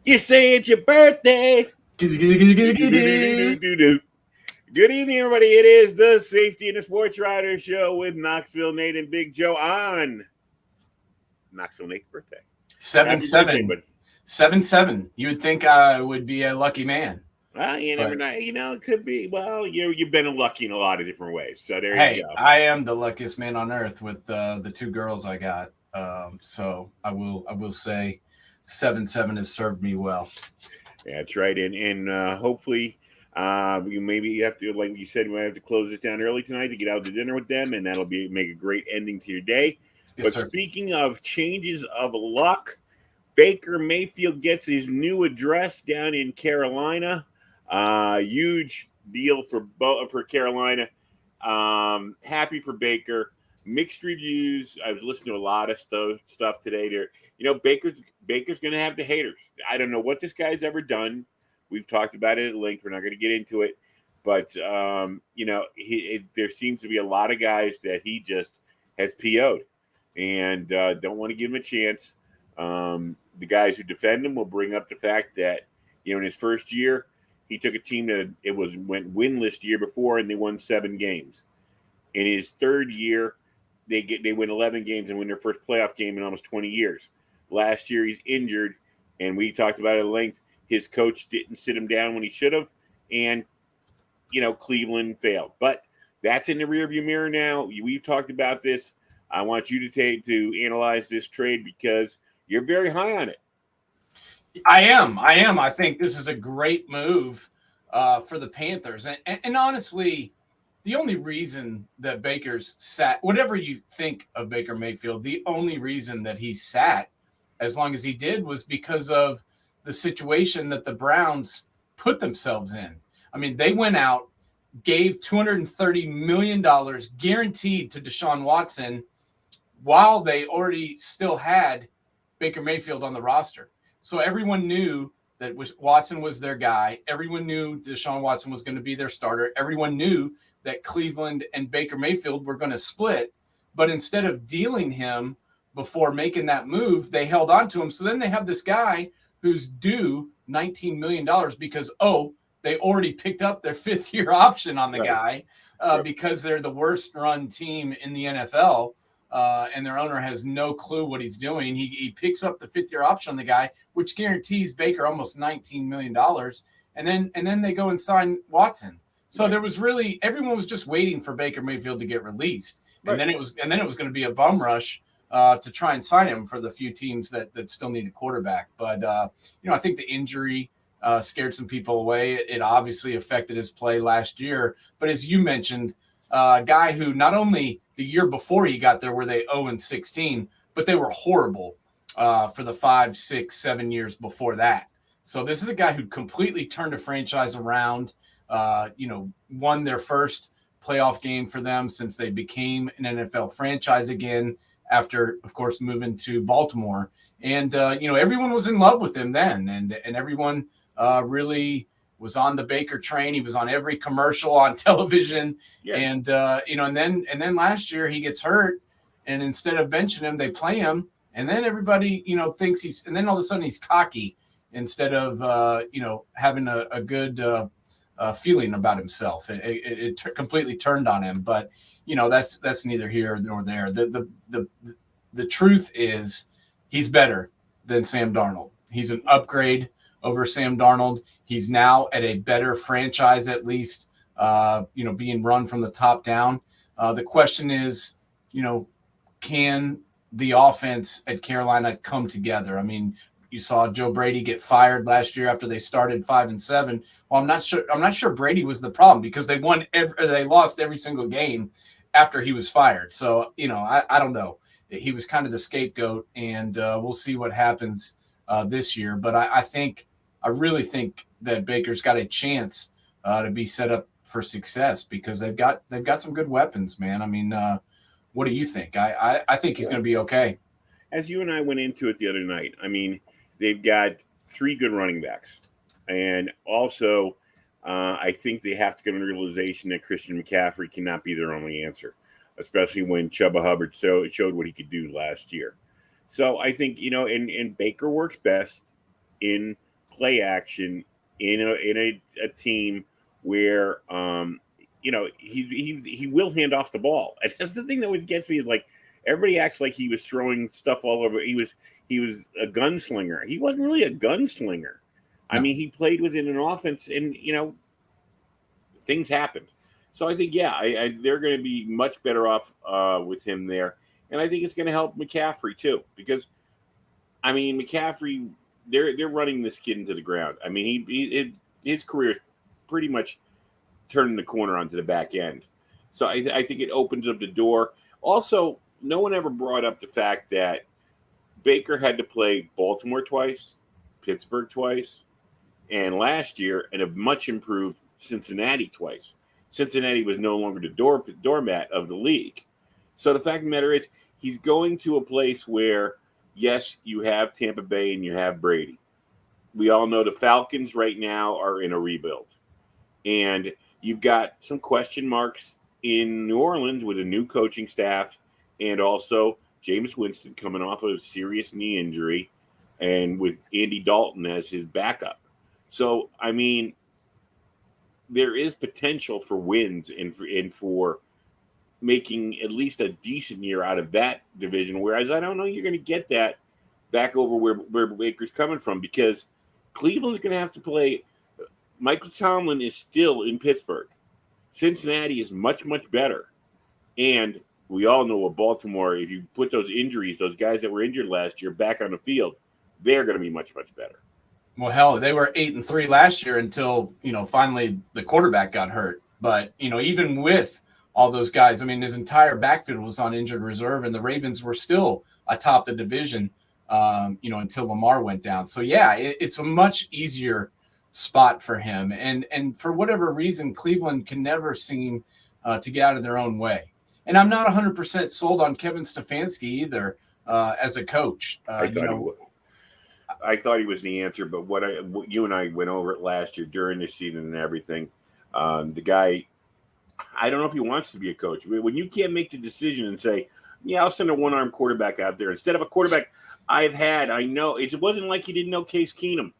You say it's your birthday. Do do do Do do do do do do do do. do do do. Good evening, everybody. It is the Safety and the Sportswriter show with Knoxville Nate and Big Joe on Knoxville Nate's birthday. Seven Happy birthday, seven buddy. 7-7. You would think I would be a lucky man, Well, you never but know. It could be. Well, you've been lucky in a lot of different ways. So there you hey, go. I am the luckiest man on earth with the two girls I got. So I will say 7-7 has served me well. That's right. And hopefully, you maybe have to, like you said, we have to close this down early tonight to get out to dinner with them, and that'll make a great ending to your day. Yes, But sir. speaking of changes of luck, Baker Mayfield gets his new address down in Carolina. Huge deal for Carolina. Happy for Baker. Mixed reviews. I was listening to a lot of stuff today. There, Baker's going to have the haters. I don't know what this guy's ever done. We've talked about it at length. We're not going to get into it, but there seems to be a lot of guys that he just has PO'd and don't want to give him a chance. The guys who defend him will bring up the fact that in his first year he took a team that went winless the year before and they won 7 games. In his third year, they win 11 games and win their first playoff game in almost 20 years. Last year he's injured, and we talked about it at length. His coach didn't sit him down when he should have, and Cleveland failed. But that's in the rearview mirror now. We've talked about this. I want you to analyze this trade because you're very high on it. I am. I think this is a great move for the Panthers. And honestly, the only reason that Baker's sat, whatever you think of Baker Mayfield, the only reason that he sat as long as he did was because of the situation that the Browns put themselves in. I mean, they went out, gave $230 million guaranteed to Deshaun Watson while they already still had Baker Mayfield on the roster. So everyone knew that Watson was their guy. Everyone knew Deshaun Watson was going to be their starter. Everyone knew that Cleveland and Baker Mayfield were going to split. But instead of dealing him before making that move, they held on to him. So then they have this guy who's due $19 million because, they already picked up their 5th-year option on the guy because they're the worst run team in the NFL. And their owner has no clue what he's doing. He picks up the 5th-year option on the guy, which guarantees Baker almost $19 million. And then they go and sign Watson. So there was really everyone was just waiting for Baker Mayfield to get released, and then it was going to be a bum rush to try and sign him for the few teams that still need a quarterback. But I think the injury scared some people away. It obviously affected his play last year. But as you mentioned, a guy who not only the year before he got there were they 0-16, but they were horrible for the 5, 6, 7 years before that. So this is a guy who completely turned a franchise around, won their first playoff game for them since they became an NFL franchise again after, of course, moving to Baltimore. And, everyone was in love with him then, and everyone really was on the Baker train. He was on every commercial on television. Yeah. And then last year he gets hurt, and instead of benching him, they play him. And then everybody, thinks and then all of a sudden he's cocky instead of, having a good feeling about himself. It completely turned on him, but that's neither here nor there. The truth is he's better than Sam Darnold. He's an upgrade over Sam Darnold. He's now at a better franchise, at least, being run from the top down. The question is, can the offense at Carolina come together? I mean, you saw Joe Brady get fired last year after they started 5-7. Well, I'm not sure Brady was the problem because they lost every single game after he was fired. So, I don't know. He was kind of the scapegoat, and we'll see what happens this year. But I really think that Baker's got a chance to be set up for success because they've got some good weapons, man. I mean, what do you think? I think he's going to be okay. As you and I went into it the other night, I mean, they've got 3 good running backs, and also I think they have to get a realization that Christian McCaffrey cannot be their only answer, especially when Chuba Hubbard showed what he could do last year. So I think and Baker works best in play action in a team where he will hand off the ball. And that's the thing that would gets me is like everybody acts like he was throwing stuff all over. He was a gunslinger. He wasn't really a gunslinger. I mean, he played within an offense, and things happened. So I think they're going to be much better off with him there, and I think it's going to help McCaffrey too, because I mean McCaffrey, they're running this kid into the ground. I mean his career is pretty much turning the corner onto the back end. So I think it opens up the door. Also, no one ever brought up the fact that Baker had to play Baltimore twice, Pittsburgh twice, and last year, and a much improved Cincinnati twice. Cincinnati was no longer the doormat of the league. So the fact of the matter is, he's going to a place where, yes, you have Tampa Bay and you have Brady. We all know the Falcons right now are in a rebuild. And you've got some question marks in New Orleans with a new coaching staff, and also Jameis Winston coming off of a serious knee injury, and with Andy Dalton as his backup. So, I mean, there is potential for wins and for making at least a decent year out of that division, whereas I don't know you're going to get that back over where Baker's coming from, because Cleveland's going to have to play. Michael Tomlin is still in Pittsburgh. Cincinnati is much, much better. And we all know what Baltimore, if you put those injuries, those guys that were injured last year back on the field, they're going to be much, much better. Well, hell, they were 8-3 last year until, finally the quarterback got hurt. But, even with all those guys, I mean, his entire backfield was on injured reserve, and the Ravens were still atop the division, until Lamar went down. So, yeah, it's a much easier spot for him. And for whatever reason, Cleveland can never seem to get out of their own way. And I'm not 100% sold on Kevin Stefanski either as a coach. I thought he was the answer, but what you and I went over it last year during the season and everything. The guy, I don't know if he wants to be a coach. When you can't make the decision and say, yeah, I'll send a one-arm quarterback out there instead of a quarterback I know. It wasn't like you didn't know Case Keenum.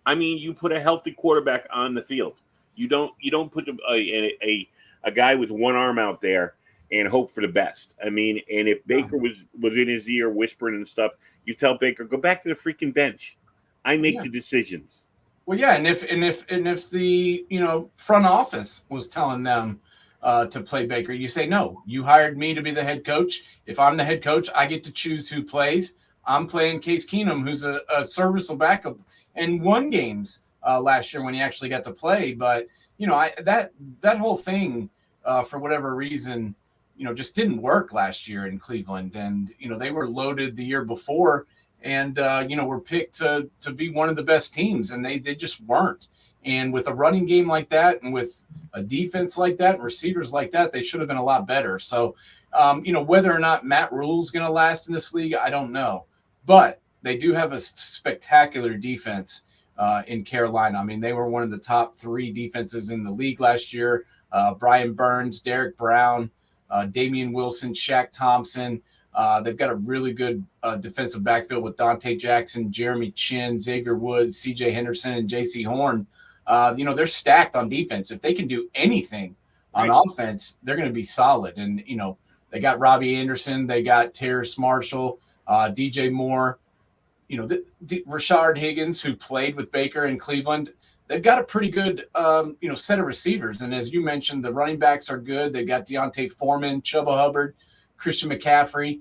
I mean, you put a healthy quarterback on the field. You don't put a guy with one arm out there and hope for the best. I mean, and if Baker was in his ear whispering and stuff, you tell Baker, go back to the freaking bench. I make the decisions. Well, yeah, and if the front office was telling them to play Baker, you say no. You hired me to be the head coach. If I'm the head coach, I get to choose who plays. I'm playing Case Keenum, who's a serviceable backup, and won games last year when he actually got to play. But that whole thing for whatever reason, just didn't work last year in Cleveland, and they were loaded the year before. And, were picked to be one of the best teams, and they just weren't. And with a running game like that, and with a defense like that, and receivers like that, they should have been a lot better. So, whether or not Matt Rule's going to last in this league, I don't know. But they do have a spectacular defense in Carolina. I mean, they were one of the top 3 defenses in the league last year. Brian Burns, Derek Brown, Damian Wilson, Shaq Thompson. They've got a really good defensive backfield with Dante Jackson, Jeremy Chin, Xavier Woods, C.J. Henderson, and J.C. Horn. They're stacked on defense. If they can do anything on offense, they're going to be solid. And, they got Robbie Anderson. They got Terrace Marshall, DJ Moore, Rashard Higgins, who played with Baker in Cleveland. They've got a pretty good, set of receivers. And as you mentioned, the running backs are good. They've got Deontay Foreman, Chubba Hubbard, Christian McCaffrey.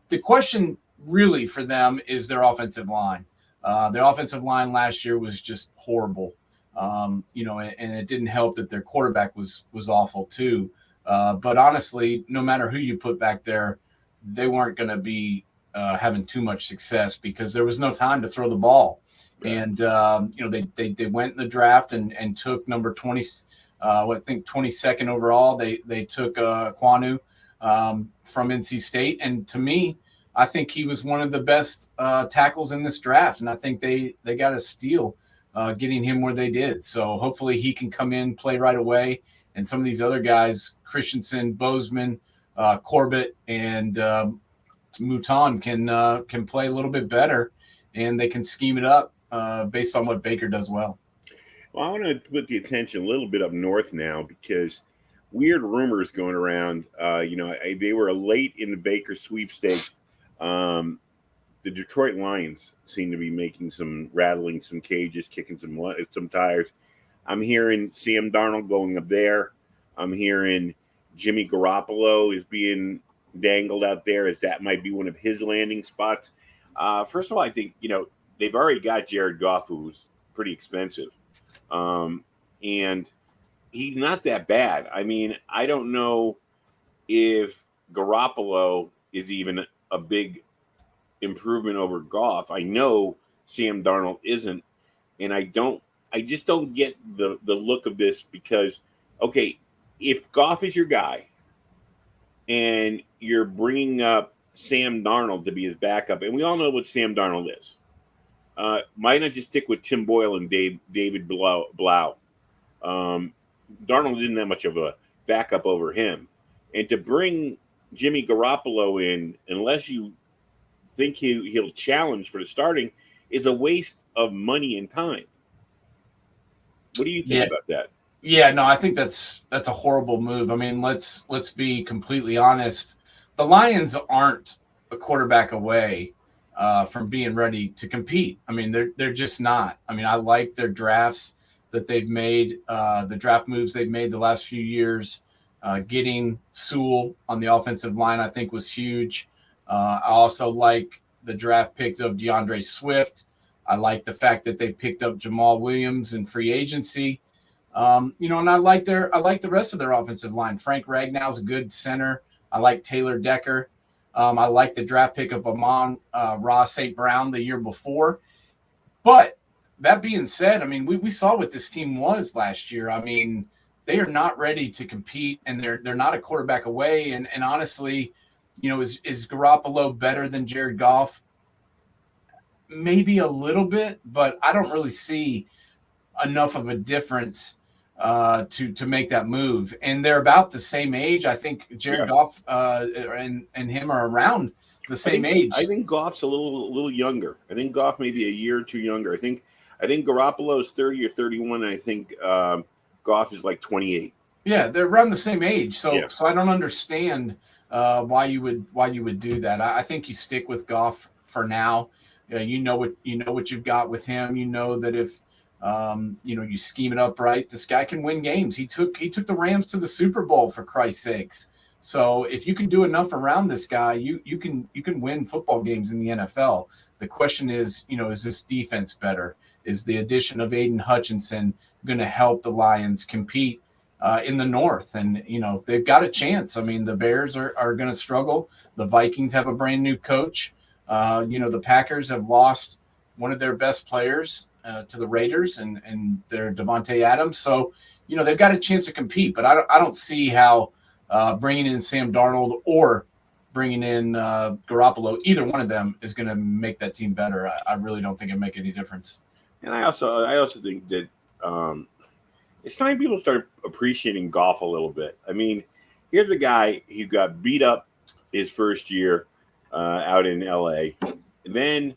The question really for them is their offensive line. Their offensive line last year was just horrible. And it didn't help that their quarterback was awful too. But honestly, no matter who you put back there, they weren't going to be having too much success because there was no time to throw the ball. Right. And, they went in the draft and took number 20, I think 22nd overall. They took Kwanu from NC State. And to me, I think he was one of the best tackles in this draft. And I think they got a steal getting him where they did. So hopefully he can come in, play right away. And some of these other guys, Christensen, Bozeman, Corbett, and Mouton can play a little bit better, and they can scheme it up based on what Baker does well. Well, I want to put the attention a little bit up north now because weird rumors going around. They were late in the Baker sweepstakes. The Detroit Lions seem to be rattling some cages, kicking some tires. I'm hearing Sam Darnold going up there. I'm hearing Jimmy Garoppolo is being dangled out there as that might be one of his landing spots. First of all, I think they've already got Jared Goff, who's pretty expensive. And he's not that bad. I mean, I don't know if Garoppolo is even a big improvement over Goff. I know Sam Darnold isn't, and I just don't get the look of this because, okay, if Goff is your guy and you're bringing up Sam Darnold to be his backup, and we all know what Sam Darnold is, why not just stick with Tim Boyle and David Blau? Darnold isn't that much of a backup over him. And to bring Jimmy Garoppolo in, unless you think he'll challenge for the starting, is a waste of money and time. What do you think about that? Yeah, no, I think that's a horrible move. I mean, let's be completely honest. The Lions aren't a quarterback away from being ready to compete. I mean, they're just not. I mean, I like their drafts that they've made, the draft moves they've made the last few years. Getting Sewell on the offensive line, I think, was huge. I also like the draft pick of DeAndre Swift. I like the fact that they picked up Jamal Williams in free agency. And I like the rest of their offensive line. Frank Ragnow's a good center. I like Taylor Decker. I like the draft pick of Amon-Ra St. Brown the year before. But that being said, I mean, we saw what this team was last year. I mean, they are not ready to compete, and they're not a quarterback away. And honestly, is Garoppolo better than Jared Goff? Maybe a little bit, but I don't really see enough of a difference to make that move. And they're about the same age. I think Jared Goff and him are around the same age. I think Goff's a little younger. I think Goff may be a year or two younger. I think Garoppolo is 30 or 31. And I think Goff is like 28. Yeah, they're around the same age. So I don't understand why you would do that. I think you stick with Goff for now. You know what you've got with him. You know that if you scheme it up right, this guy can win games. He took the Rams to the Super Bowl, for Christ's sakes. So if you can do enough around this guy, you can win football games in the NFL. The question is, is this defense better? Is the addition of Aiden Hutchinson going to help the Lions compete in the North? And they've got a chance. I mean, the Bears are going to struggle. The Vikings have a brand new coach. The Packers have lost one of their best players to the Raiders and their Devontae Adams. So, they've got a chance to compete, but I don't see how bringing in Sam Darnold or bringing in Garoppolo, either one of them is going to make that team better. I really don't think it'd make any difference. And I also think that it's time people start appreciating Goff a little bit. I mean, here's a guy who got beat up his first year out in L.A. And then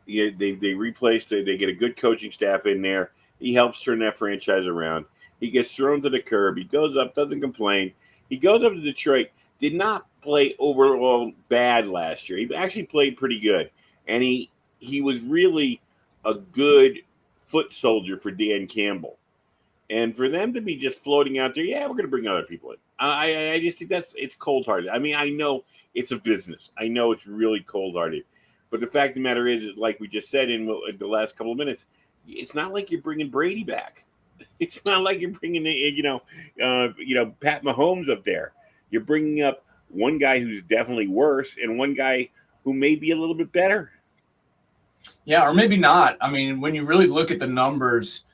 they replaced it. They get a good coaching staff in there. He helps turn that franchise around. He gets thrown to the curb. He goes up, doesn't complain. He goes up to Detroit. Did not play overall bad last year. He actually played pretty good. And he was really a good foot soldier for Dan Campbell. And for them to be just floating out there, we're going to bring other people in. I just think it's cold-hearted. I mean, I know it's a business. I know it's really cold-hearted. But the fact of the matter is, like we just said in the last couple of minutes, it's not like you're bringing Brady back. It's not like you're bringing, Pat Mahomes up there. You're bringing up one guy who's definitely worse and one guy who may be a little bit better. Yeah, or maybe not. I mean, when you really look at the numbers,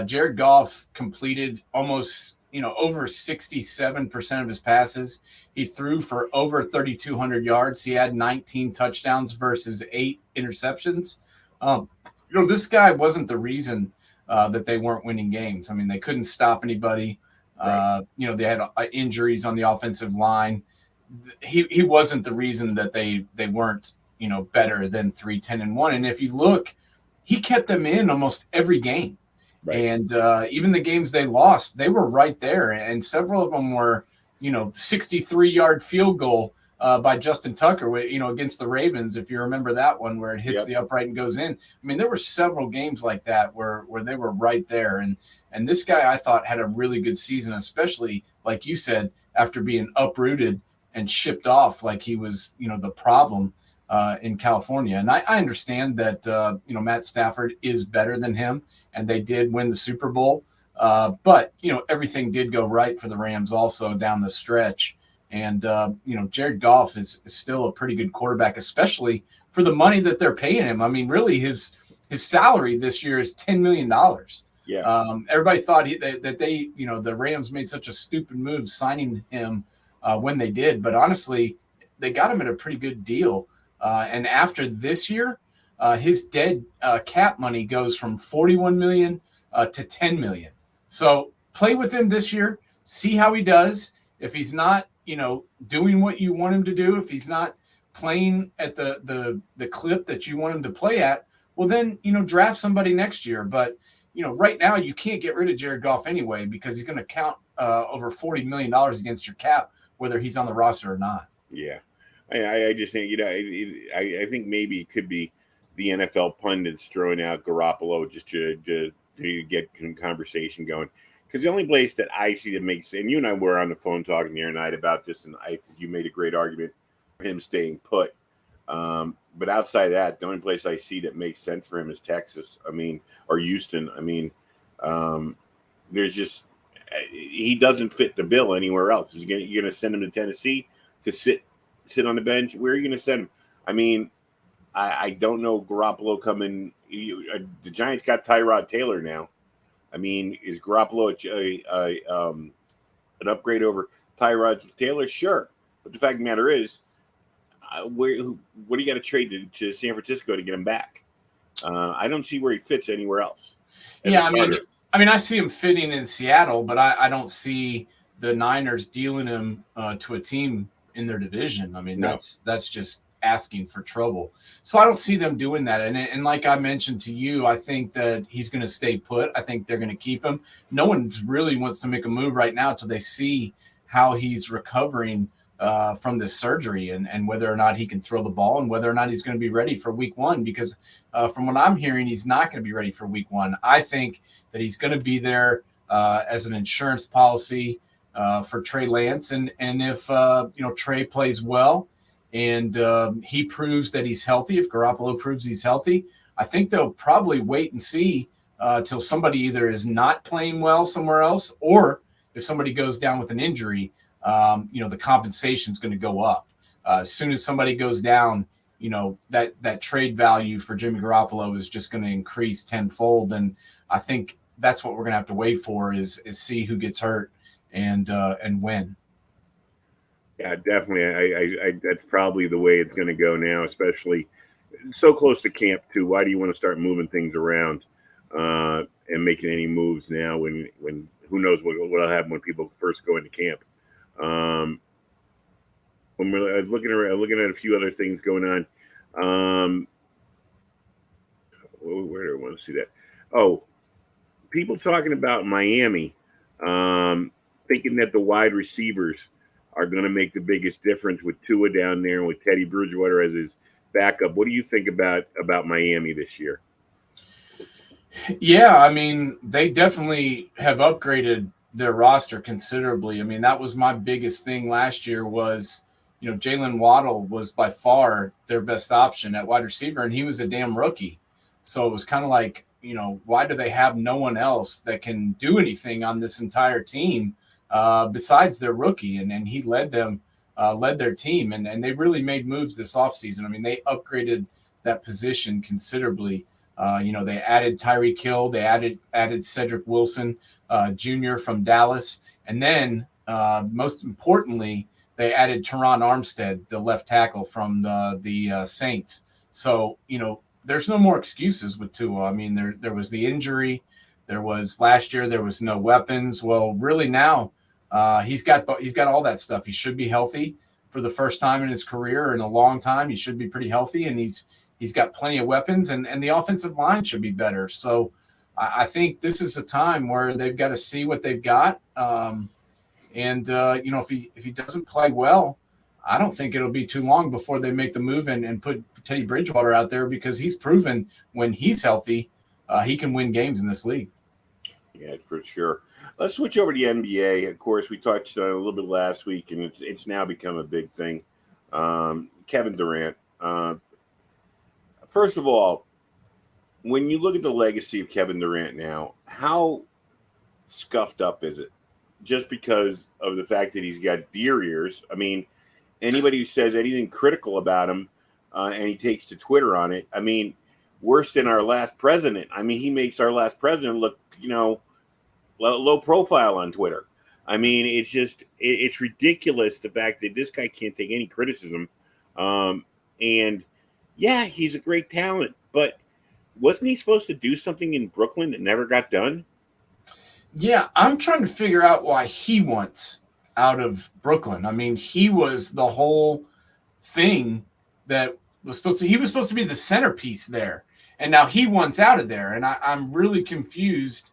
Jared Goff completed almost, over 67% of his passes. He threw for over 3,200 yards. He had 19 touchdowns versus 8 interceptions. This guy wasn't the reason that they weren't winning games. I mean, they couldn't stop anybody. Right. They had injuries on the offensive line. He wasn't the reason that they weren't, better than 3-10-1. And if you look he kept them in almost every game. Right. And even the games they lost, they were right there. And several of them were, 63-yard field goal by Justin Tucker, against the Ravens, if you remember that one where it hits the upright and goes in. I mean, there were several games like that where they were right there. And this guy, I thought, had a really good season, especially, like you said, after being uprooted and shipped off like he was, the problem in California. And I understand that, Matt Stafford is better than him, and they did win the Super Bowl. But, everything did go right for the Rams also down the stretch. And, Jared Goff is still a pretty good quarterback, especially for the money that they're paying him. I mean, really, his salary this year is $10 million. Yeah. Everybody thought that they, the Rams made such a stupid move signing him when they did. But honestly, they got him at a pretty good deal. And after this year, his dead cap money goes from $41 million to $10 million. So play with him this year, see how he does. If he's not, doing what you want him to do, if he's not playing at the clip that you want him to play at, well then, draft somebody next year. But, right now you can't get rid of Jared Goff anyway because he's going to count over $40 million against your cap, whether he's on the roster or not. Yeah. I just think, I think maybe it could be the NFL pundits throwing out Garoppolo just to get conversation going. Because the only place that I see that makes, and you and I were on the phone talking the other night about this, and I think you made a great argument for him staying put. But outside of that, the only place I see that makes sense for him is Texas. Or Houston. There's just, he doesn't fit the bill anywhere else. You're going to send him to Tennessee to sit on the bench. Where are you going to send him? I don't know. Garoppolo coming. The Giants got Tyrod Taylor now. Is Garoppolo an upgrade over Tyrod Taylor? Sure, but the fact of the matter is, what do you got to trade to San Francisco to get him back? I don't see where he fits anywhere else. Yeah, I see him fitting in Seattle, but I don't see the Niners dealing him to a team in their division. No. That's just asking for trouble. So I don't see them doing that. And like I mentioned to you, I think that he's going to stay put. I think they're going to keep him. No one really wants to make a move right now until they see how he's recovering from this surgery and whether or not he can throw the ball and whether or not he's going to be ready for week one, because from what I'm hearing, he's not going to be ready for week one. I think that he's going to be there as an insurance policy for Trey Lance. And if, Trey plays well and he proves that he's healthy, if Garoppolo proves he's healthy, I think they'll probably wait and see till somebody either is not playing well somewhere else, or if somebody goes down with an injury, the compensation is going to go up. As soon as somebody goes down, that trade value for Jimmy Garoppolo is just going to increase tenfold. And I think that's what we're going to have to wait for is see who gets hurt and when. Yeah, definitely. I that's probably the way it's going to go now, especially so close to camp too. Why do you want to start moving things around and making any moves now when who knows what'll happen when people first go into camp? When we're looking at a few other things going on. Where do I want to see that? Oh, people talking about Miami, thinking that the wide receivers are going to make the biggest difference with Tua down there and with Teddy Bridgewater as his backup. What do you think about Miami this year? Yeah, they definitely have upgraded their roster considerably. That was my biggest thing last year was, Jalen Waddle was by far their best option at wide receiver, and he was a damn rookie. So it was kind of like, why do they have no one else that can do anything on this entire team besides their rookie? And he led their team, and they really made moves this offseason. They upgraded that position considerably. They added Tyreek Hill, they added Cedric Wilson Jr. from Dallas, and then most importantly, they added Teron Armstead, the left tackle from the Saints. So there's no more excuses with Tua. There was the injury, there was last year there was no weapons. Well, really now he's got all that stuff. He should be healthy for the first time in his career in a long time. He should be pretty healthy, and he's He's got plenty of weapons, and the offensive line should be better. So I think this is a time where they've got to see what they've got. If he doesn't play well, I don't think it'll be too long before they make the move and put Teddy Bridgewater out there, because he's proven when he's healthy, he can win games in this league. Yeah, for sure. Let's switch over to the NBA. Of course, we touched on it a little bit last week, and it's now become a big thing. Kevin Durant. First of all, when you look at the legacy of Kevin Durant now, how scuffed up is it? Just because of the fact that he's got deer ears. I mean, anybody who says anything critical about him and he takes to Twitter on it, I mean, worse than our last president. I mean, he makes our last president look, low profile on Twitter. I mean, it's ridiculous, the fact that this guy can't take any criticism. And yeah, he's a great talent, but wasn't he supposed to do something in Brooklyn that never got done? Yeah, I'm trying to figure out why he wants out of Brooklyn. I mean, he was the whole thing that was he was supposed to be the centerpiece there. And now he wants out of there. And I'm really confused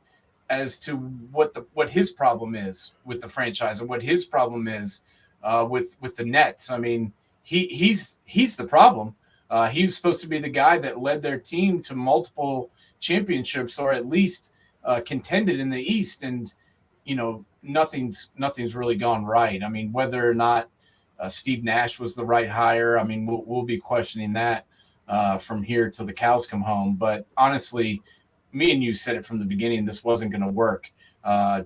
as to what his problem is with the franchise, and what his problem is with the Nets. I mean, he's the problem. He was supposed to be the guy that led their team to multiple championships, or at least contended in the East, and nothing's really gone right. I mean, whether or not Steve Nash was the right hire, I mean, we'll be questioning that from here till the cows come home. But honestly, me and you said it from the beginning, this wasn't going to work.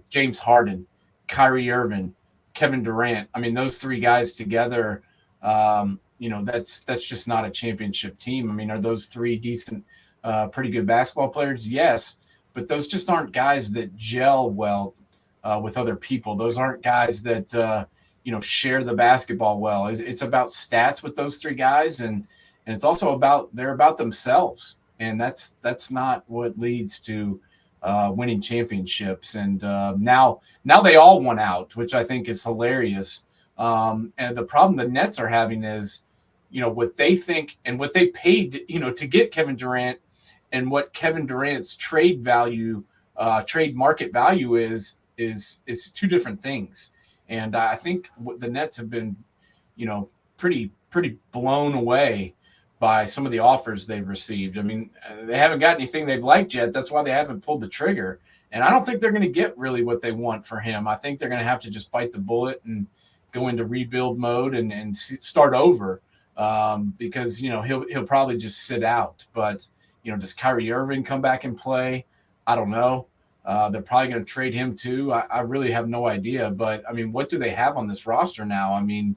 James Harden, Kyrie Irving, Kevin Durant. I mean, those three guys together, that's just not a championship team. I mean, are those three decent, pretty good basketball players? Yes. But those just aren't guys that gel well with other people. Those aren't guys that, share the basketball well. It's about stats with those three guys. And it's also about themselves. And that's not what leads to winning championships. And now they all want out, which I think is hilarious. And the problem the Nets are having is, what they think and what they paid, to get Kevin Durant, and what Kevin Durant's trade market value is two different things. And I think the Nets have been, pretty blown away by some of the offers they've received. I mean, they haven't got anything they've liked yet. That's why they haven't pulled the trigger. And I don't think they're going to get really what they want for him. I think they're going to have to just bite the bullet and go into rebuild mode and start over, because, he'll probably just sit out. But, does Kyrie Irving come back and play? I don't know. They're probably going to trade him too. I really have no idea. But I mean, what do they have on this roster now? I mean,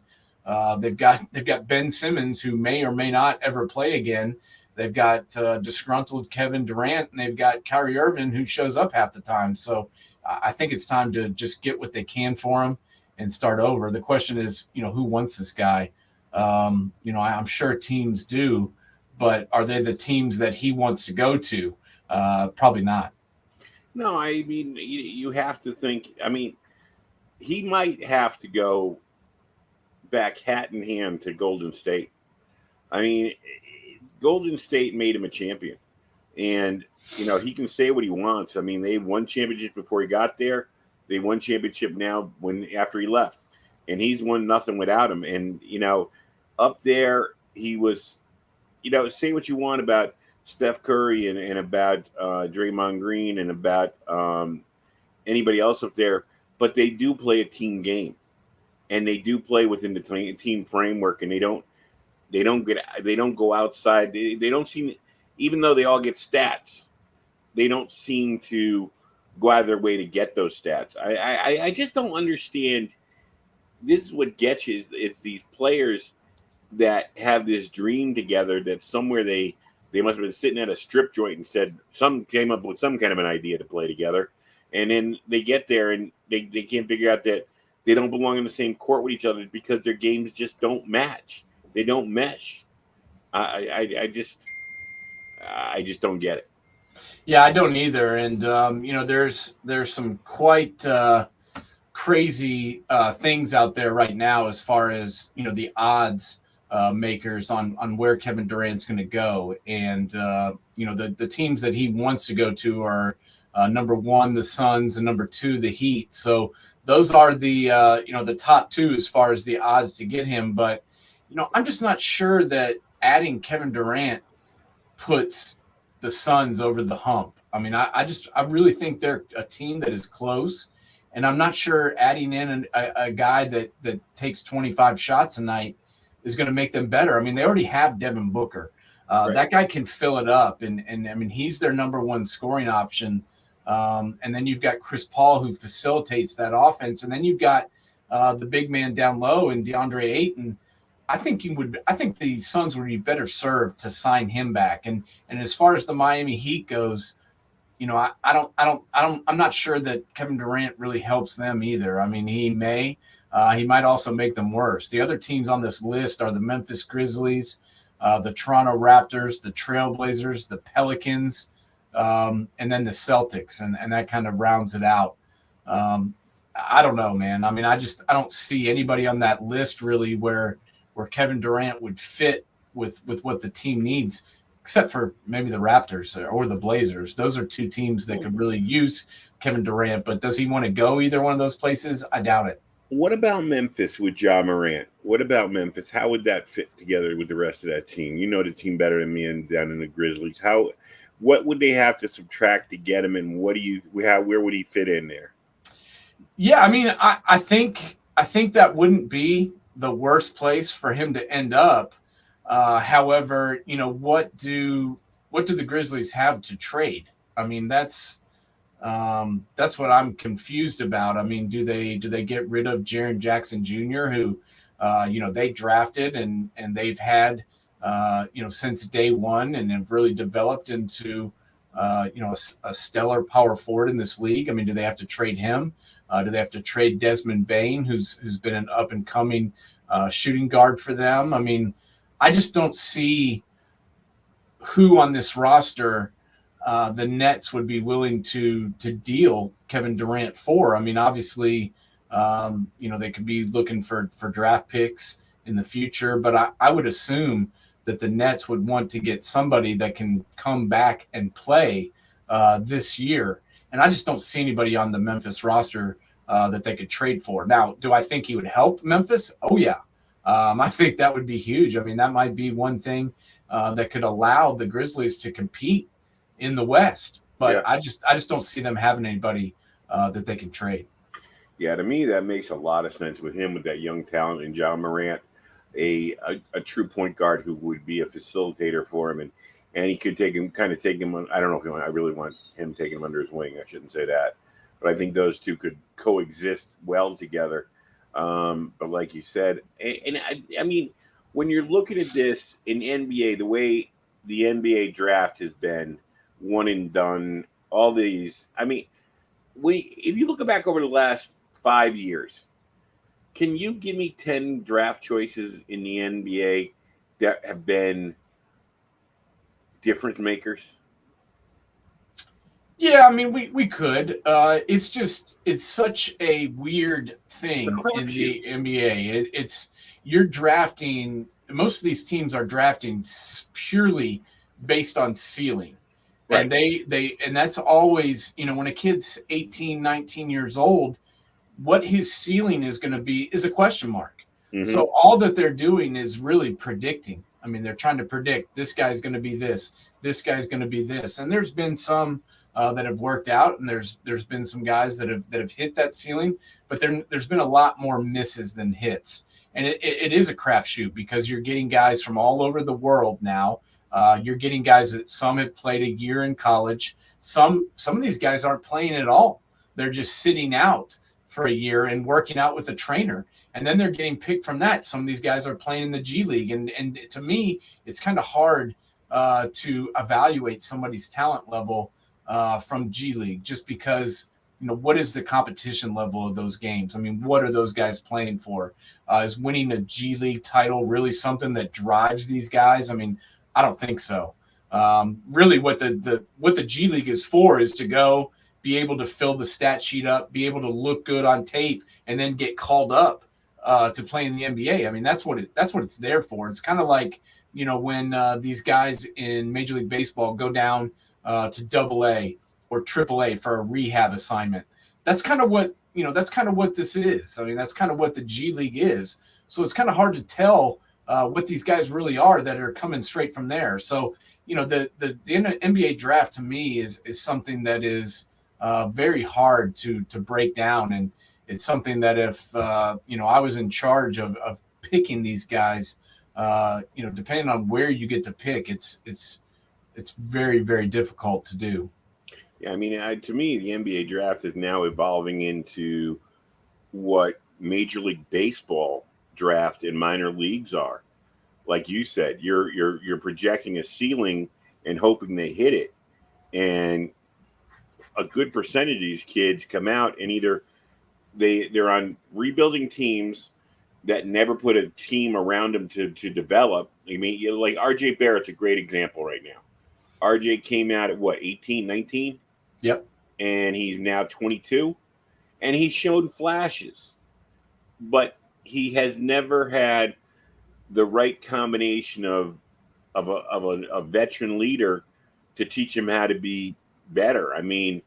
they've got Ben Simmons, who may or may not ever play again. They've got disgruntled Kevin Durant, and they've got Kyrie Irving, who shows up half the time. So I think it's time to just get what they can for him and start over. The question is, who wants this guy? I'm sure teams do, but are they the teams that he wants to go to? Probably not. No, I mean, you have to think. I mean, he might have to go back hat in hand to Golden State. I mean, Golden State made him a champion. And, he can say what he wants. I mean, they won championships before he got there. They won championship now after he left. And he's won nothing without him. And, up there, he was, say what you want about Steph Curry and about Draymond Green and about anybody else up there, but they do play a team game, and they do play within the team framework, and they don't go outside. They don't seem, even though they all get stats, they don't seem to go out of their way to get those stats. I just don't understand. This is what gets you. It's these players that have this dream together that somewhere they must have been sitting at a strip joint and came up with some kind of an idea to play together. And then they get there and they can't figure out that they don't belong in the same court with each other because their games just don't match. They don't mesh. I just don't get it. Yeah, I don't either. And, there's some quite crazy things out there right now as far as, the odds makers on where Kevin Durant's going to go. And, the teams that he wants to go to are number one, the Suns, and number two, the Heat. So those are the top two as far as the odds to get him. But, I'm just not sure that adding Kevin Durant puts the Suns over the hump. I mean, I really think they're a team that is close. And I'm not sure adding in a guy that takes 25 shots a night is going to make them better. I mean, they already have Devin Booker. Right. That guy can fill it up. And I mean, he's their number one scoring option. And then you've got Chris Paul, who facilitates that offense. And then you've got the big man down low and DeAndre Ayton. I think the Suns would be better served to sign him back. And as far as the Miami Heat goes, I'm not sure that Kevin Durant really helps them either. I mean, he might also make them worse. The other teams on this list are the Memphis Grizzlies, the Toronto Raptors, the Trailblazers, the Pelicans, and then the Celtics, and that kind of rounds it out. I don't know, man. I mean, I don't see anybody on that list really where Kevin Durant would fit with what the team needs, except for maybe the Raptors or the Blazers. Those are two teams that could really use Kevin Durant, but does he want to go either one of those places? I doubt it. What about Memphis with Ja Morant? What about Memphis? How would that fit together with the rest of that team? You know the team better than me, and down in the Grizzlies. What would they have to subtract to get him, and where would he fit in there? Yeah, I mean, I think that wouldn't be the worst place for him to end up. However, what do the Grizzlies have to trade? I mean, that's what I'm confused about. I mean, do they get rid of Jaren Jackson Jr., who they drafted and they've had since day one and have really developed into a stellar power forward in this league? I mean, do they have to trade him? Do they have to trade Desmond Bane, who's been an up and coming shooting guard for them? I mean, I just don't see who on this roster the Nets would be willing to deal Kevin Durant for. I mean, obviously, they could be looking for draft picks in the future, but I would assume that the Nets would want to get somebody that can come back and play this year. And I just don't see anybody on the Memphis roster that they could trade for. Now, do I think he would help Memphis? Oh, yeah. I think that would be huge. I mean, that might be one thing that could allow the Grizzlies to compete in the West. But yeah. I just don't see them having anybody that they can trade. Yeah, to me, that makes a lot of sense with him, with that young talent and Ja Morant, a true point guard who would be a facilitator for him. And he could take him. I don't know if I really want him taking him under his wing. I shouldn't say that. But I think those two could coexist well together. But like you said, and I mean, when you're looking at this in NBA, the way the NBA draft has been one and done, all these, I mean, if you look back over the last 5 years, can you give me 10 draft choices in the NBA that have been difference makers? Yeah, I mean, we could. It's such a weird thing in the NBA. You're drafting. Most of these teams are drafting purely based on ceiling. Right. And that's always, when a kid's 18, 19 years old, what his ceiling is going to be is a question mark. Mm-hmm. So all that they're doing is really predicting. I mean, they're trying to predict this guy's going to be this guy's going to be this. And there's been some that have worked out, and there's been some guys that have hit that ceiling, but there's been a lot more misses than hits. And it is a crapshoot because you're getting guys from all over the world now. You're getting guys that some have played a year in college. Some of these guys aren't playing at all. They're just sitting out for a year and working out with a trainer. And then they're getting picked from that. Some of these guys are playing in the G League. And to me, it's kind of hard to evaluate somebody's talent level from G League, just because, what is the competition level of those games? I mean, what are those guys playing for? Is winning a G League title really something that drives these guys? I mean, I don't think so. Really, what the G League is for is to go be able to fill the stat sheet up, be able to look good on tape, and then get called up to play in the NBA. I mean, that's what it's there for. It's kind of like, when these guys in Major League Baseball go down to AA or AAA for a rehab assignment. That's kind of what this is. I mean, that's kind of what the G League is. So it's kind of hard to tell what these guys really are that are coming straight from there. So, the NBA draft to me is something that is very hard to break down. And it's something that if, I was in charge of picking these guys, depending on where you get to pick, it's very, very difficult to do. Yeah, I mean, to me, the NBA draft is now evolving into what Major League Baseball draft and minor leagues are. Like you said, you're projecting a ceiling and hoping they hit it, and a good percentage of these kids come out and either they're on rebuilding teams that never put a team around them to develop. I mean, like RJ Barrett's a great example right now. RJ came out at what, 18, 19? Yep. And he's now 22, and he's shown flashes, but he has never had the right combination of a veteran leader to teach him how to be better. I mean,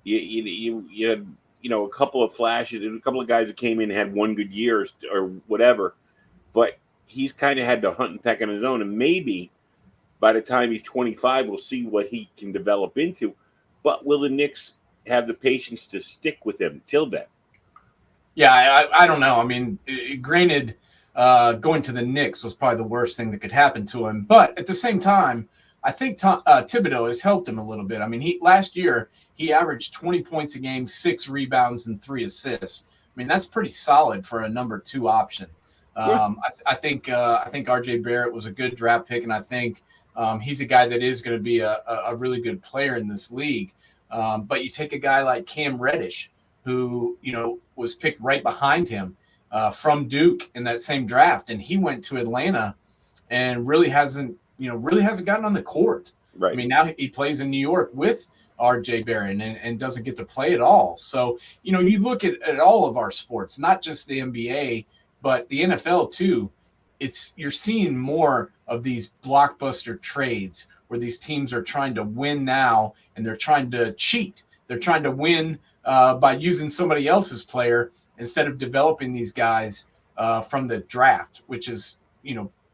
you had, a couple of flashes, a couple of guys that came in and had one good year or whatever, but he's kind of had to hunt and peck on his own, and maybe by the time he's 25, we'll see what he can develop into. But will the Knicks have the patience to stick with him till then? Yeah, I don't know. I mean, granted, going to the Knicks was probably the worst thing that could happen to him. But at the same time, I think Thibodeau has helped him a little bit. I mean, last year he averaged 20 points a game, 6 rebounds, and 3 assists. I mean, that's pretty solid for a number 2 option. I think RJ Barrett was a good draft pick, and I think he's a guy that is going to be a really good player in this league. But you take a guy like Cam Reddish, who was picked right behind him from Duke in that same draft, and he went to Atlanta and really hasn't gotten on the court. Right. I mean, now he plays in New York with RJ Barrett and doesn't get to play at all. So you look at all of our sports, not just the NBA, but the NFL too. You're seeing more of these blockbuster trades where these teams are trying to win now and they're trying to cheat. They're trying to win by using somebody else's player instead of developing these guys from the draft, which is,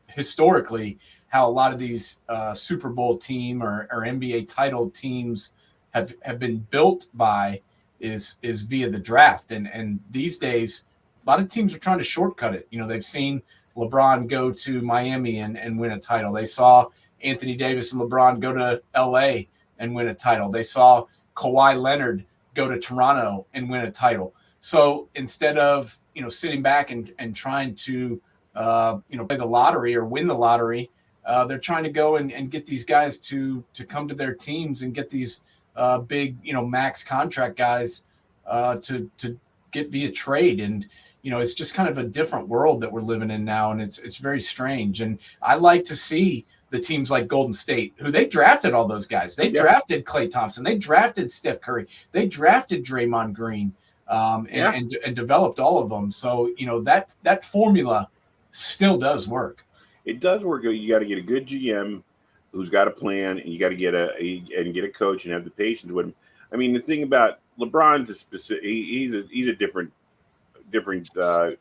historically how a lot of these Super Bowl team or NBA title teams have been built by is via the draft. And these days, a lot of teams are trying to shortcut it. They've seen LeBron go to Miami and win a title. They saw Anthony Davis and LeBron go to LA and win a title. They saw Kawhi Leonard go to Toronto and win a title. So instead of, sitting back and trying to, play the lottery or win the lottery, they're trying to go and get these guys to come to their teams and get these big, max contract guys to get via trade. And, it's just kind of a different world that we're living in now. And it's very strange. And I like to see the teams like Golden State, who they drafted all those guys. They drafted Klay Thompson. They drafted Steph Curry. They drafted Draymond Green and developed all of them. So, that formula still does work. It does work. You got to get a good GM who's got a plan, and you got to get a coach and have the patience with him. I mean, the thing about LeBron's a specific. He's a different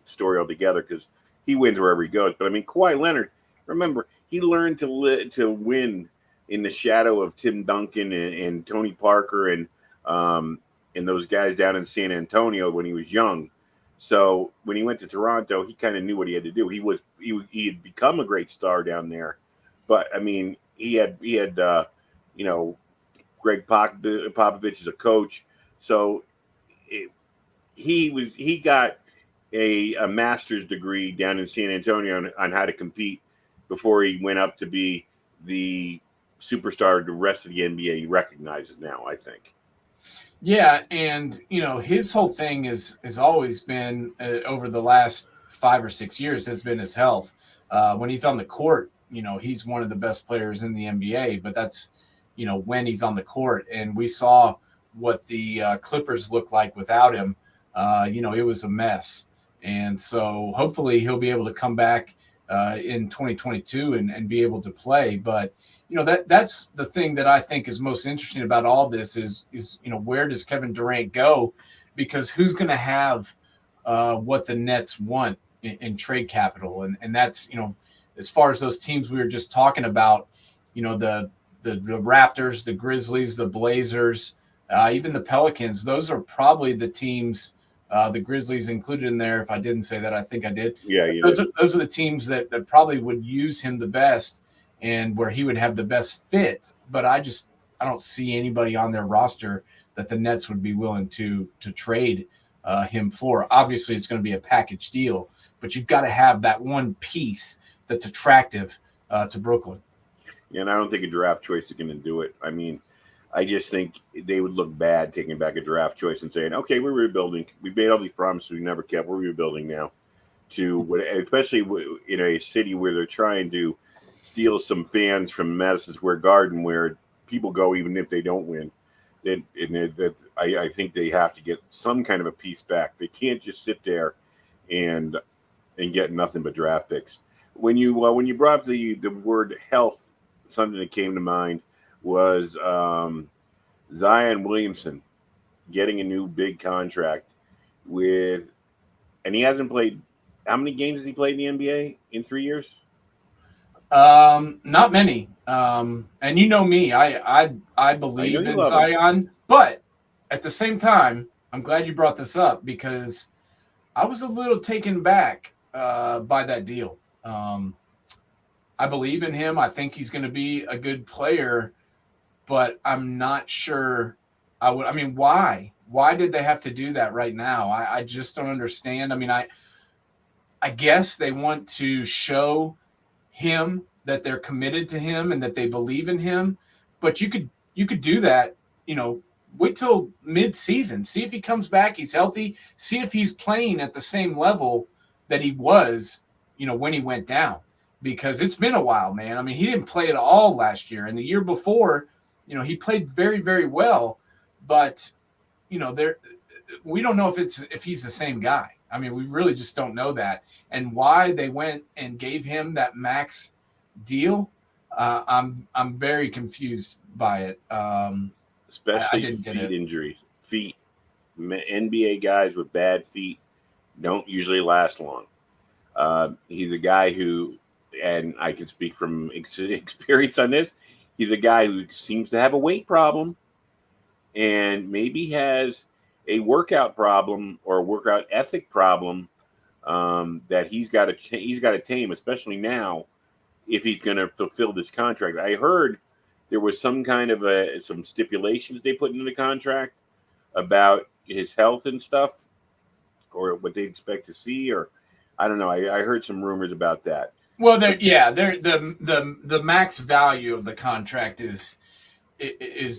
story altogether because he wins wherever he goes. But I mean, Kawhi Leonard, remember, he learned to win in the shadow of Tim Duncan and Tony Parker and those guys down in San Antonio when he was young. So when he went to Toronto, he kind of knew what he had to do. He had become a great star down there, but I mean, he had Greg Popovich as a coach, so he got a master's degree down in San Antonio on how to compete before he went up to be the superstar the rest of the NBA recognizes now, I think. Yeah, and his whole thing has always been over the last 5 or 6 years has been his health. When he's on the court, he's one of the best players in the NBA, but that's when he's on the court. And we saw what the Clippers looked like without him. It was a mess. And so hopefully he'll be able to come back in 2022 and be able to play. But that's the thing that I think is most interesting about all this is where does Kevin Durant go? Because who's going to have what the Nets want in trade capital, and that's as far as those teams we were just talking about, the Raptors, the Grizzlies, the Blazers, even the Pelicans. Those are probably the teams. The Grizzlies included in there. If I didn't say that, I think I did. Yeah, those are the teams that probably would use him the best and where he would have the best fit. But I don't see anybody on their roster that the Nets would be willing to trade him for. Obviously, it's going to be a package deal, but you've got to have that one piece that's attractive to Brooklyn. Yeah, and I don't think a draft choice is going to do it. I mean, I just think they would look bad taking back a draft choice and saying, okay, we're rebuilding. We made all these promises we never kept. We're rebuilding now. Especially in a city where they're trying to steal some fans from Madison Square Garden where people go even if they don't win. I think they have to get some kind of a piece back. They can't just sit there and get nothing but draft picks. When you brought up the word health, something that came to mind was Zion Williamson getting a new big contract and he hasn't played. How many games has he played in the NBA in 3 years? Not many. And you know me, I believe in Zion, but at the same time, I'm glad you brought this up because I was a little taken back by that deal. I believe in him. I think he's going to be a good player, but I'm not sure why? Why did they have to do that right now? I just don't understand. I mean, I guess they want to show him that they're committed to him and that they believe in him, but you could do that, wait till mid-season, see if he comes back, he's healthy, see if he's playing at the same level that he was, when he went down. Because it's been a while, man. I mean, he didn't play at all last year. And the year before, he played very, very well. But, we don't know if he's the same guy. I mean, we really just don't know that. And why they went and gave him that max deal, I'm very confused by it. Especially feet injuries. Feet. NBA guys with bad feet don't usually last long. He's a guy who, and I can speak from experience on this, he's a guy who seems to have a weight problem and maybe has a workout problem or a workout ethic problem that he's got to tame, especially now if he's going to fulfill this contract. I heard there was some kind of some stipulations they put into the contract about his health and stuff, or what they expect to see, or I don't know. I heard some rumors about that. Well, the max value of the contract is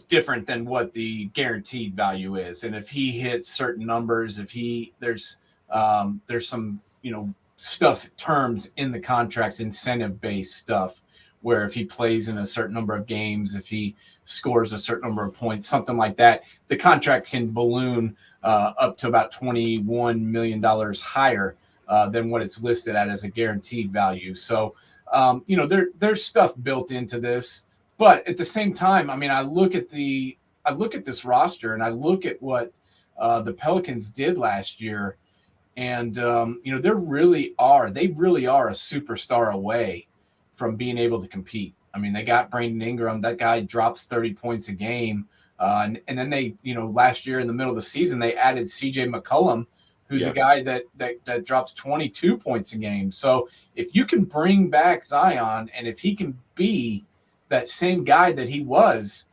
different than what the guaranteed value is, and if he hits certain numbers, there's some terms in the contracts, incentive based stuff, where if he plays in a certain number of games, if he scores a certain number of points, something like that, the contract can balloon up to about $21 million higher than what it's listed at as a guaranteed value. So, there's stuff built into this, but at the same time, I mean, I look at this roster and I look at what the Pelicans did last year, and they really are a superstar away from being able to compete. I mean, they got Brandon Ingram. That guy drops 30 points a game, and then they, last year in the middle of the season, they added C.J. McCollum, who's a guy that drops 22 points a game. So if you can bring back Zion and if he can be that same guy that he was,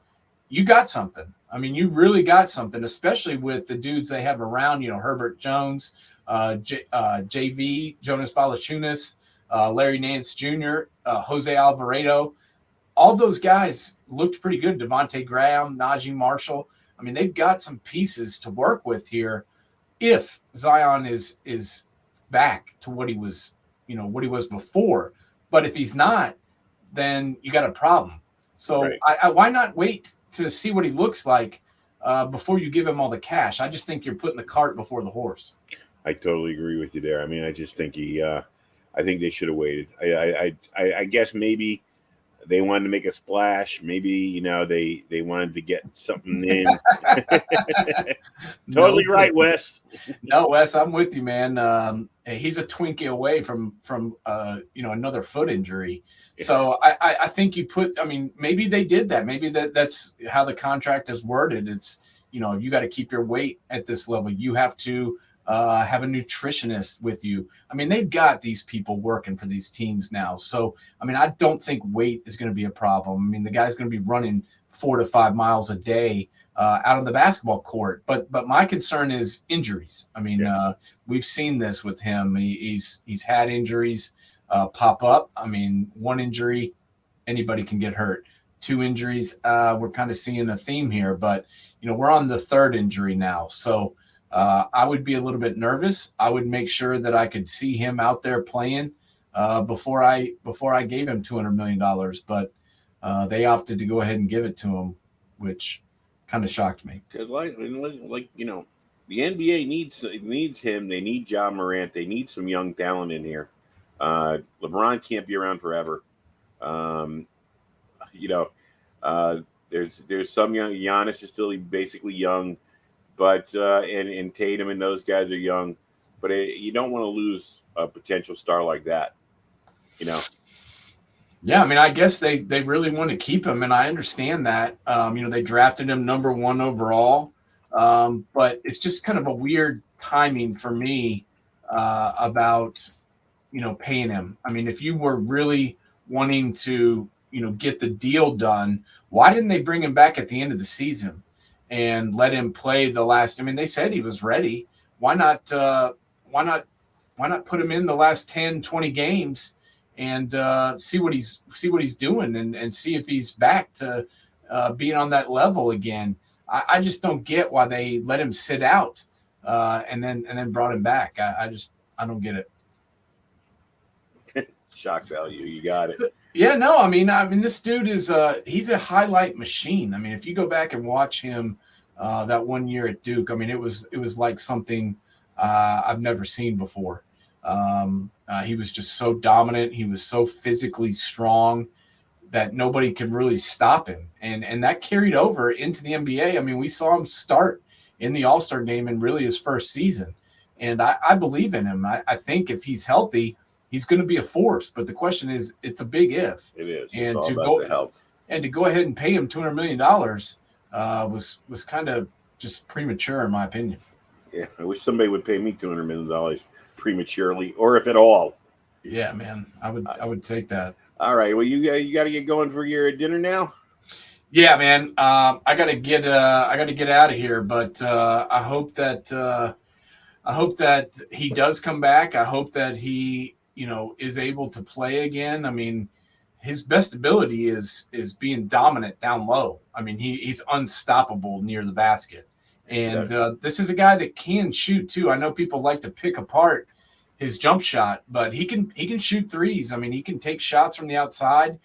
you got something. I mean, you really got something, especially with the dudes they have around, Herbert Jones, JV, Jonas Valanciunas, Larry Nance Jr., Jose Alvarado. All those guys looked pretty good. Devontae Graham, Najee Marshall. I mean, they've got some pieces to work with here if Zion is back to what he was, what he was before. But if he's not, then you got a problem. So right. Why not wait to see what he looks like before you give him all the cash? I just think you're putting the cart before the horse. I totally agree with you there. I mean, I just think I think they should have waited. I guess maybe they wanted to make a splash. Maybe they wanted to get something in. Totally right, Wes. No, Wes, I'm with you, man. He's a Twinkie away from another foot injury. So I think I mean, maybe they did that. Maybe that's how the contract is worded. It's you got to keep your weight at this level. You have to have a nutritionist with you. I mean, they've got these people working for these teams now. So, I mean, I don't think weight is going to be a problem. I mean, the guy's going to be running 4 to 5 miles a day out of the basketball court. But my concern is injuries. I mean, we've seen this with him. He's had injuries pop up. I mean, one injury, anybody can get hurt. 2 injuries, we're kind of seeing a theme here. But, we're on the 3rd injury now. So, I would be a little bit nervous. I would make sure that I could see him out there playing before I gave him $200 million. But they opted to go ahead and give it to him, which kind of shocked me. Because the NBA needs him. They need John Morant. They need some young talent in here. LeBron can't be around forever. There's some young. Giannis is still basically young. But and Tatum and those guys are young, but you don't want to lose a potential star like that, Yeah, I mean, I guess they really want to keep him, and I understand that. They drafted him number 1 overall, but it's just kind of a weird timing for me about paying him. I mean, if you were really wanting to get the deal done, why didn't they bring him back at the end of the season and let him play the last? I mean, they said he was ready. Why not put him in the last 10, 20 games and see what he's doing and see if he's back to being on that level again. I just don't get why they let him sit out and then brought him back. I don't get it. Shock value. You got it. Yeah, no, I mean, this dude is he's a highlight machine. I mean, if you go back and watch him that one year at Duke, I mean, it was like something I've never seen before. He was just so dominant. He was so physically strong that nobody could really stop him, and that carried over into the NBA. I mean, we saw him start in the All-Star game in really his first season, and I believe in him. I think if he's healthy, he's going to be a force, but the question is, it's a big if. It is. And it's to all go about the health. And to go ahead and pay him $200 million was kind of just premature, in my opinion. Yeah, I wish somebody would pay me $200 million prematurely, or if at all. Yeah, man, I would take that. All right, well, you got to get going for your dinner now. Yeah, man, I gotta get out of here, but I hope that he does come back. I hope that he is able to play again. I mean, his best ability is being dominant down low. I mean, he's unstoppable near the basket. And this is a guy that can shoot too. I know people like to pick apart his jump shot, but he can shoot threes. I mean, he can take shots from the outside.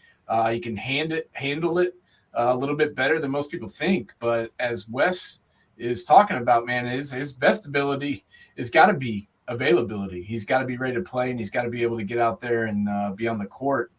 He can handle it a little bit better than most people think. But as Wes is talking about, man, his best ability has got to be availability. He's got to be ready to play, and he's got to be able to get out there and be on the court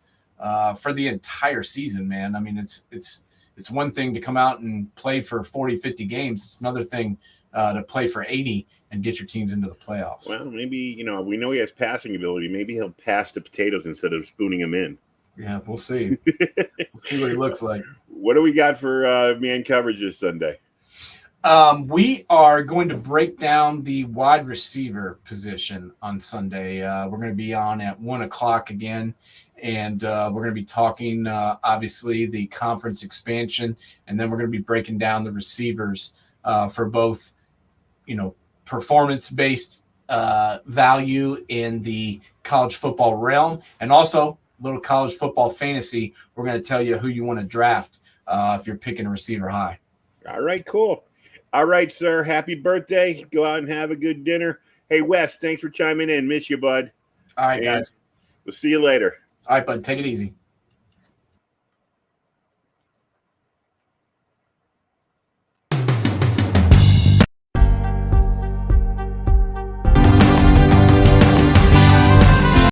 for the entire season, man. I mean, it's one thing to come out and play for 40, 50 games. It's another thing to play for 80 and get your teams into the playoffs. Well, maybe, we know he has passing ability. Maybe he'll pass the potatoes instead of spooning them in. Yeah, we'll see. We'll see what he looks like. What do we got for man coverage this Sunday? We are going to break down the wide receiver position on Sunday. We're going to be on at 1:00 again, and we're going to be talking, obviously, the conference expansion, and then we're going to be breaking down the receivers for both, performance-based value in the college football realm, and also a little college football fantasy. We're going to tell you who you want to draft if you're picking a receiver high. All right, cool. All right, sir. Happy birthday. Go out and have a good dinner. Hey, Wes, thanks for chiming in. Miss you, bud. All right, guys. We'll see you later. All right, bud. Take it easy.